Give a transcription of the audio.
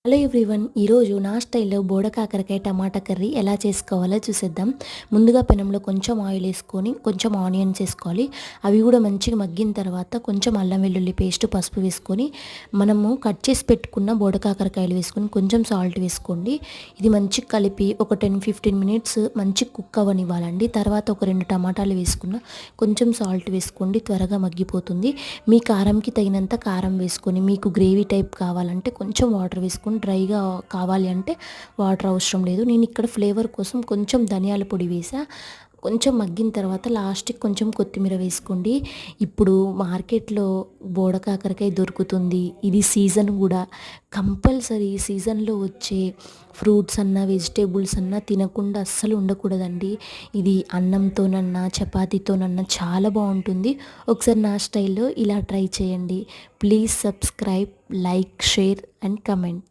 Hello everyone, ఈరోజు నా స్టైల్లో బోడకాకరకాయ టమాటా కర్రీ ఎలా చేసుకోవాలో చూసేద్దాం. ముందుగా పెనంలో కొంచెం ఆయిల్ వేసుకొని కొంచెం ఆనియన్స్ వేసుకోవాలి. అవి కూడా మంచిగా మగ్గిన తర్వాత కొంచెం అల్లం వెల్లుల్లి పేస్ట్, పసుపు వేసుకొని మనము కట్ చేసి పెట్టుకున్న బోడకాకరకాయలు వేసుకొని కొంచెం సాల్ట్ వేసుకోండి. ఇది మంచిగా కలిపి ఒక 10-15 మినిట్స్ మంచిగా కుక్ అవ్వనివ్వాలండి. తర్వాత ఒక 2 టమాటాలు వేసుకున్న కొంచెం సాల్ట్ వేసుకోండి, త్వరగా మగ్గిపోతుంది. మీ కారంకి తగినంత కారం వేసుకొని, మీకు గ్రేవీ టైప్ కావాలంటే కొంచెం వాటర్ వేసుకొని, డ్రైగా కావాలి అంటే వాటర్ అవసరం లేదు. నేను ఇక్కడ ఫ్లేవర్ కోసం కొంచెం ధనియాల పొడి వేసా. కొంచెం మగ్గిన తర్వాత లాస్ట్కి కొంచెం కొత్తిమీర వేసుకోండి. ఇప్పుడు మార్కెట్లో బోడకాకరకాయ దొరుకుతుంది. ఇది సీజన్ కూడా. కంపల్సరీ సీజన్లో వచ్చే ఫ్రూట్స్ అన్నా వెజిటేబుల్స్ అన్నా తినకుండా అస్సలు ఉండకూడదండి. ఇది అన్నంతోనన్నా చపాతీతోనన్నా చాలా బాగుంటుంది. ఒకసారి నా స్టైల్లో ఇలా ట్రై చేయండి. Please subscribe, like, share and comment.